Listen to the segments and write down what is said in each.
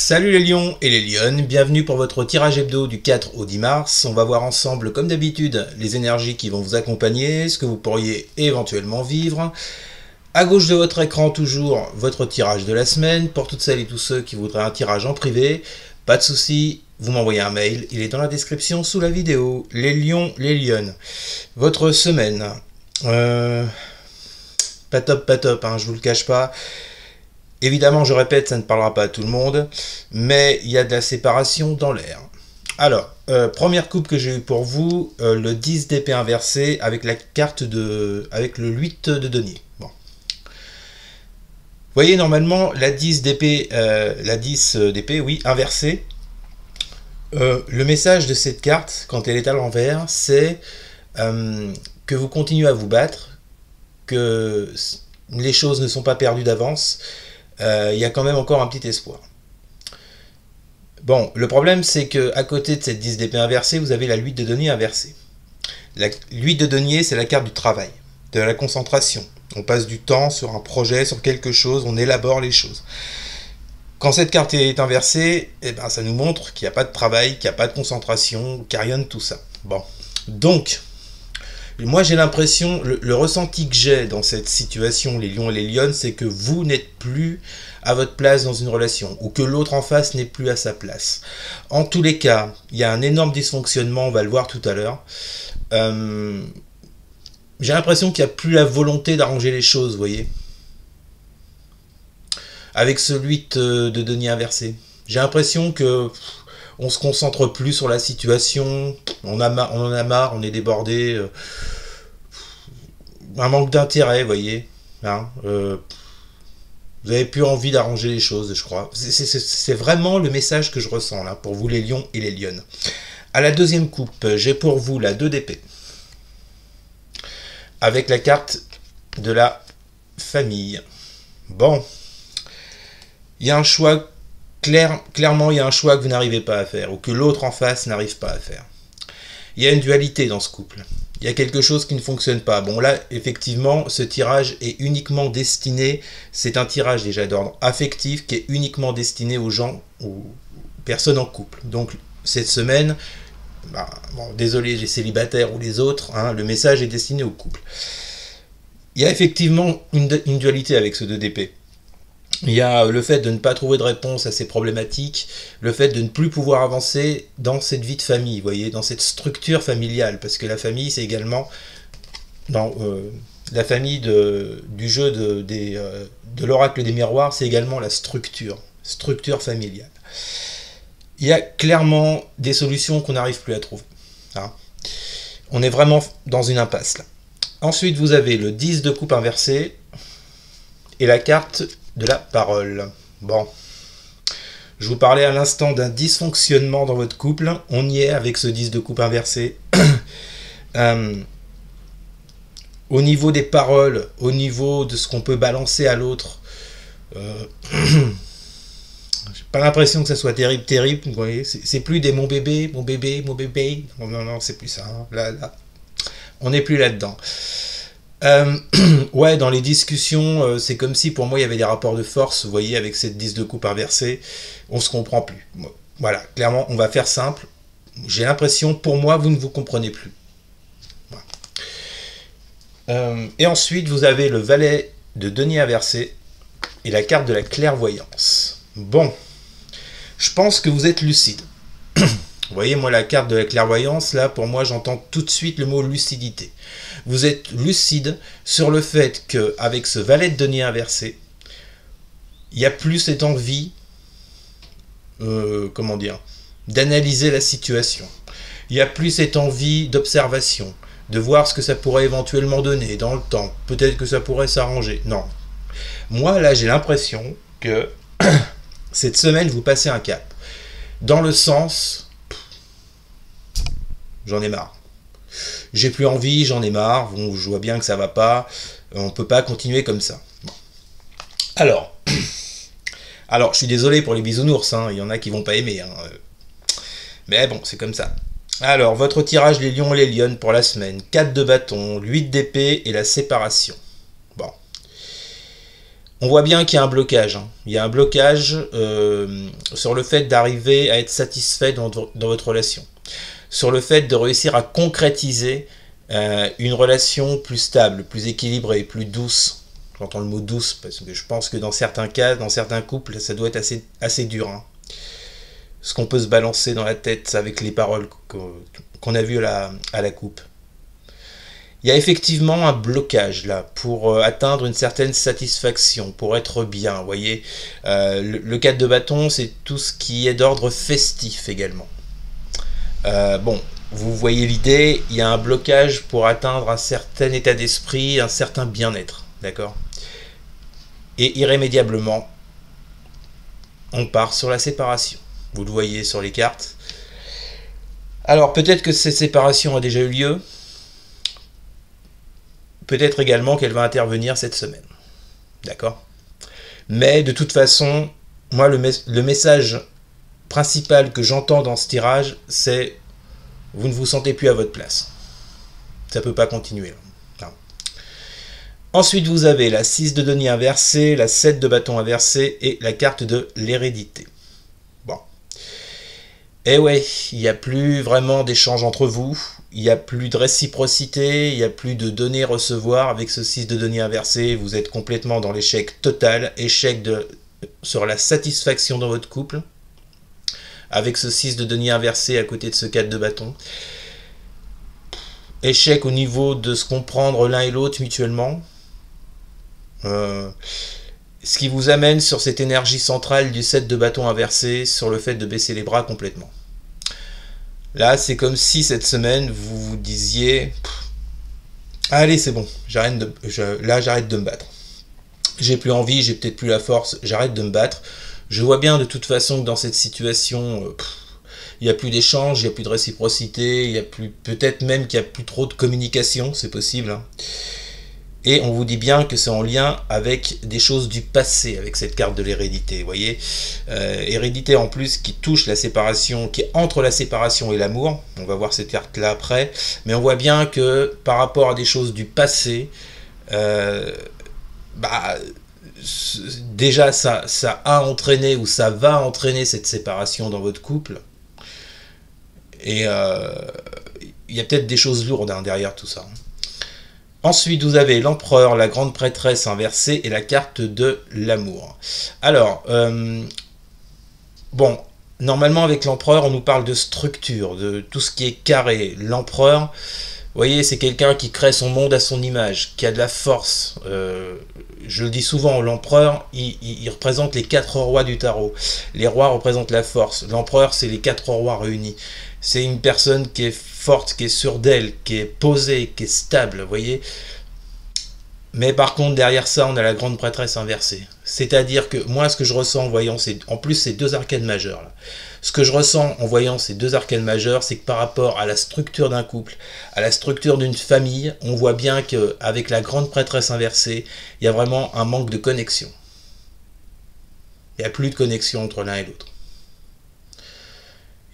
Salut les lions et les lionnes, bienvenue pour votre tirage hebdo du 4 au 10 mars. On va voir ensemble, comme d'habitude, les énergies qui vont vous accompagner, ce que vous pourriez éventuellement vivre. À gauche de votre écran, toujours votre tirage de la semaine. Pour toutes celles et tous ceux qui voudraient un tirage en privé, pas de souci, vous m'envoyez un mail, il est dans la description sous la vidéo. Les lions, les lionnes, votre semaine, pas top, hein, je vous le cache pas. Évidemment, je répète, ça ne parlera pas à tout le monde, mais il y a de la séparation dans l'air. Alors, première coupe que j'ai eue pour vous, le 10 d'épée inversé avec la carte avec le 8 de denier. Bon. Vous voyez, normalement, la 10 d'épée, oui, inversée. Le message de cette carte, quand elle est à l'envers, c'est que vous continuez à vous battre, que les choses ne sont pas perdues d'avance. Il y a quand même encore un petit espoir. Bon, le problème c'est que à côté de cette 10 d'épée inversée, vous avez la 8 de denier inversée. La 8 de denier, c'est la carte du travail, de la concentration. On passe du temps sur un projet, sur quelque chose, on élabore les choses. Quand cette carte est inversée, eh ben, ça nous montre qu'il n'y a pas de travail, qu'il n'y a pas de concentration, qu'il n'y a rien de tout ça. Bon, donc, moi j'ai l'impression, le ressenti que j'ai dans cette situation, les lions et les lionnes, c'est que vous n'êtes plus à votre place dans une relation, ou que l'autre en face n'est plus à sa place. En tous les cas, il y a un énorme dysfonctionnement, on va le voir tout à l'heure. J'ai l'impression qu'il n'y a plus la volonté d'arranger les choses, vous voyez. Avec ce 8 de denier inversé. J'ai l'impression que on se concentre plus sur la situation, on en a marre, on est débordé, un manque d'intérêt, vous voyez, hein, vous n'avez plus envie d'arranger les choses, je crois. C'est vraiment le message que je ressens là, pour vous les lions et les lionnes. À la deuxième coupe, j'ai pour vous la 2 d'épée, avec la carte de la famille. Bon, il y a un choix. Clairement, il y a un choix que vous n'arrivez pas à faire, ou que l'autre en face n'arrive pas à faire. Il y a une dualité dans ce couple. Il y a quelque chose qui ne fonctionne pas. Bon, là, effectivement, ce tirage est uniquement destiné, c'est un tirage déjà d'ordre affectif, qui est uniquement destiné aux gens, aux personnes en couple. Donc, cette semaine, bon, désolé les célibataires ou les autres, hein, le message est destiné au couple. Il y a effectivement une dualité avec ce 2 d'épée. Il y a le fait de ne pas trouver de réponse à ces problématiques, le fait de ne plus pouvoir avancer dans cette vie de famille, vous voyez, dans cette structure familiale, parce que la famille, c'est également, dans la famille du jeu de l'oracle des miroirs, c'est également la structure familiale. Il y a clairement des solutions qu'on n'arrive plus à trouver. Hein. On est vraiment dans une impasse là. Ensuite, vous avez le 10 de coupe inversé et la carte de la parole. Bon, je vous parlais à l'instant d'un dysfonctionnement dans votre couple. On y est avec ce 10 de coupe inversé. Au niveau des paroles, au niveau de ce qu'on peut balancer à l'autre, j'ai pas l'impression que ça soit terrible. Vous voyez, c'est plus des mon bébé. Non, c'est plus ça. Hein. Là, on n'est plus là-dedans. Ouais, dans les discussions, c'est comme si pour moi il y avait des rapports de force, vous voyez, avec cette 10 de coupe inversée, on se comprend plus. Voilà, clairement, on va faire simple. J'ai l'impression, pour moi, vous ne vous comprenez plus. Voilà. Et ensuite, vous avez le valet de denier inversé et la carte de la clairvoyance. Bon, je pense que vous êtes lucide. Vous voyez, moi, la carte de la clairvoyance, là, pour moi, j'entends tout de suite le mot lucidité. Vous êtes lucide sur le fait qu'avec ce valet de denier inversé, il n'y a plus cette envie, d'analyser la situation. Il n'y a plus cette envie d'observation, de voir ce que ça pourrait éventuellement donner dans le temps. Peut-être que ça pourrait s'arranger. Non. Moi, là, j'ai l'impression que cette semaine, vous passez un cap. Dans le sens... J'en ai marre. J'ai plus envie, j'en ai marre. Bon, je vois bien que ça va pas. On peut pas continuer comme ça. Bon. Alors, je suis désolé pour les bisounours. Hein, il y en a qui vont pas aimer. Hein. Mais bon, c'est comme ça. Alors, votre tirage, les lions et les lionnes pour la semaine. 4 de bâton, 8 d'épée et la séparation. Bon. On voit bien qu'il y a un blocage. Hein. Il y a un blocage sur le fait d'arriver à être satisfait dans votre relation. Sur le fait de réussir à concrétiser une relation plus stable, plus équilibrée, plus douce. J'entends le mot douce parce que je pense que dans certains cas, dans certains couples, ça doit être assez dur. Hein. Ce qu'on peut se balancer dans la tête avec les paroles qu'on a vues à la coupe. Il y a effectivement un blocage là pour atteindre une certaine satisfaction, pour être bien. Vous voyez, le 4 de bâton, c'est tout ce qui est d'ordre festif également. Bon, vous voyez l'idée, il y a un blocage pour atteindre un certain état d'esprit, un certain bien-être, d'accord? Et irrémédiablement, on part sur la séparation. Vous le voyez sur les cartes. Alors peut-être que cette séparation a déjà eu lieu. Peut-être également qu'elle va intervenir cette semaine. D'accord? Mais de toute façon, moi le message principal que j'entends dans ce tirage, c'est vous ne vous sentez plus à votre place. Ça ne peut pas continuer. Non. Ensuite, vous avez la 6 de denier inversée, la 7 de bâton inversée et la carte de l'hérédité. Bon. Et ouais, il n'y a plus vraiment d'échange entre vous, il n'y a plus de réciprocité, il n'y a plus de donner-recevoir avec ce 6 de denier inversé, vous êtes complètement dans l'échec total, échec sur la satisfaction dans votre couple, avec ce 6 de denier inversé à côté de ce 4 de bâton. Échec au niveau de se comprendre l'un et l'autre mutuellement. Ce qui vous amène sur cette énergie centrale du 7 de bâton inversé, sur le fait de baisser les bras complètement. Là, c'est comme si cette semaine, vous vous disiez « Allez, c'est bon, j'arrête de me battre. J'ai plus envie, j'ai peut-être plus la force, j'arrête de me battre. Je vois bien de toute façon que dans cette situation, il n'y a plus d'échange, il n'y a plus de réciprocité, il y a plus, peut-être même qu'il n'y a plus trop de communication, c'est possible. Hein. Et on vous dit bien que c'est en lien avec des choses du passé, avec cette carte de l'hérédité, vous voyez. Hérédité en plus qui touche la séparation, qui est entre la séparation et l'amour. On va voir cette carte-là après. Mais on voit bien que par rapport à des choses du passé, déjà ça a entraîné ou ça va entraîner cette séparation dans votre couple. Et il y a peut-être des choses lourdes hein, derrière tout ça. Ensuite, vous avez l'empereur, la grande prêtresse inversée et la carte de l'amour. Alors, bon, normalement avec l'empereur, on nous parle de structure, de tout ce qui est carré. L'empereur, vous voyez, c'est quelqu'un qui crée son monde à son image, qui a de la force. Je le dis souvent, l'empereur, il représente les 4 rois du tarot. Les rois représentent la force. L'empereur, c'est les 4 rois réunis. C'est une personne qui est forte, qui est sûre d'elle, qui est posée, qui est stable, vous voyez. Mais par contre, derrière ça, on a la grande prêtresse inversée. C'est-à-dire que moi, ce que je ressens en voyant, en plus ces 2 arcanes majeures, là, ce que je ressens en voyant ces 2 arcanes majeures, c'est que par rapport à la structure d'un couple, à la structure d'une famille, on voit bien qu'avec la grande prêtresse inversée, il y a vraiment un manque de connexion. Il n'y a plus de connexion entre l'un et l'autre.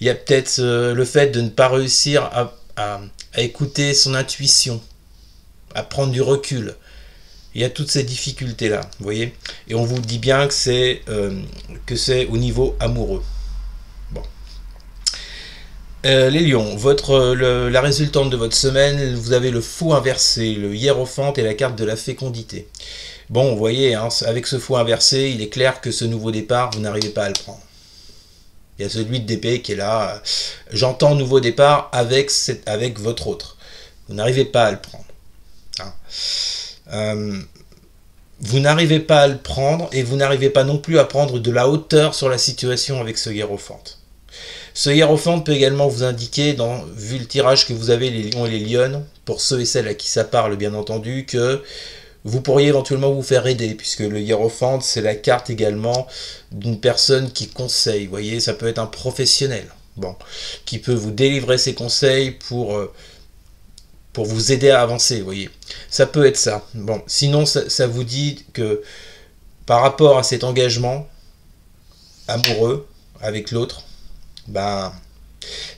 Il y a peut-être le fait de ne pas réussir à écouter son intuition, à prendre du recul. Il y a toutes ces difficultés-là, vous voyez. Et on vous dit bien que c'est au niveau amoureux. Bon. Les lions, la résultante de votre semaine, vous avez le fou inversé, le hiérophante et la carte de la fécondité. Bon, vous voyez, hein, avec ce fou inversé, il est clair que ce nouveau départ, vous n'arrivez pas à le prendre. Il y a celui de d'épée qui est là. J'entends nouveau départ avec votre autre. Vous n'arrivez pas à le prendre. Hein. Vous n'arrivez pas à le prendre et vous n'arrivez pas non plus à prendre de la hauteur sur la situation avec ce hiérophante. Ce hiérophante peut également vous indiquer, vu le tirage que vous avez, les lions et les lionnes, pour ceux et celles à qui ça parle bien entendu, que vous pourriez éventuellement vous faire aider, puisque le hiérophante, c'est la carte également d'une personne qui conseille. Vous voyez, ça peut être un professionnel, bon, qui peut vous délivrer ses conseils pour vous aider à avancer, vous voyez. Ça peut être ça. Bon, sinon, ça vous dit que par rapport à cet engagement amoureux avec l'autre,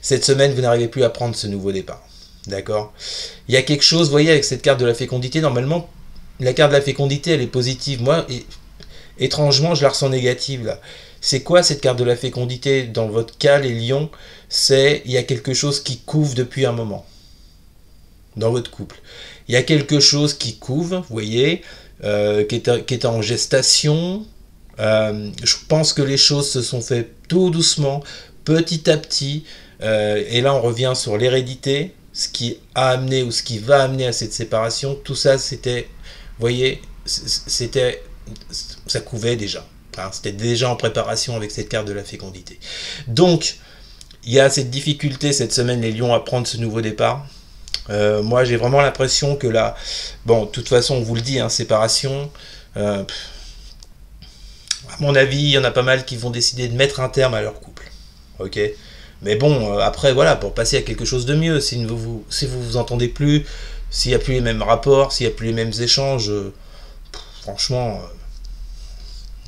cette semaine, vous n'arrivez plus à prendre ce nouveau départ. D'accord ? Il y a quelque chose, vous voyez, avec cette carte de la fécondité, normalement, la carte de la fécondité, elle est positive. Moi, Étrangement, je la ressens négative là. C'est quoi cette carte de la fécondité dans votre cas, les lions? C'est il y a quelque chose qui couve depuis un moment dans votre couple. Il y a quelque chose qui couve, vous voyez, qui est en gestation. Je pense que les choses se sont faites tout doucement, petit à petit. Et là, on revient sur l'hérédité, ce qui a amené ou ce qui va amener à cette séparation. Tout ça, c'était, vous voyez, c'était, ça couvait déjà. Hein, c'était déjà en préparation avec cette carte de la fécondité. Donc, il y a cette difficulté cette semaine, les lions, à prendre ce nouveau départ. Moi, j'ai vraiment l'impression que là, bon, de toute façon, on vous le dit, hein, séparation. À mon avis, il y en a pas mal qui vont décider de mettre un terme à leur couple. Ok. Mais bon, après, voilà, pour passer à quelque chose de mieux, si vous entendez plus, s'il n'y a plus les mêmes rapports, s'il n'y a plus les mêmes échanges, franchement,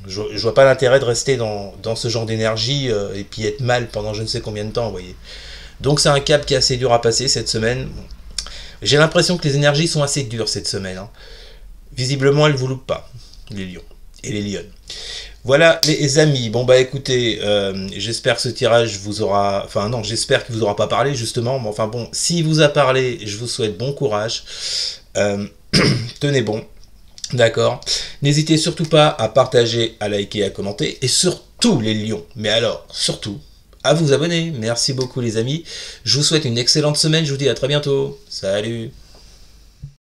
je vois pas l'intérêt de rester dans ce genre d'énergie et puis être mal pendant je ne sais combien de temps, vous voyez. Donc c'est un cap qui est assez dur à passer cette semaine. J'ai l'impression que les énergies sont assez dures cette semaine. Hein. Visiblement, elles ne vous loupent pas, les lions et les lionnes. Voilà les amis, bon bah écoutez, j'espère que ce tirage vous aura, enfin non, j'espère qu'il vous aura pas parlé justement, mais enfin bon, s'il vous a parlé, je vous souhaite bon courage, tenez bon, d'accord, n'hésitez surtout pas à partager, à liker, à commenter, et surtout les lions, mais alors, surtout, à vous abonner, merci beaucoup les amis, je vous souhaite une excellente semaine, je vous dis à très bientôt, salut.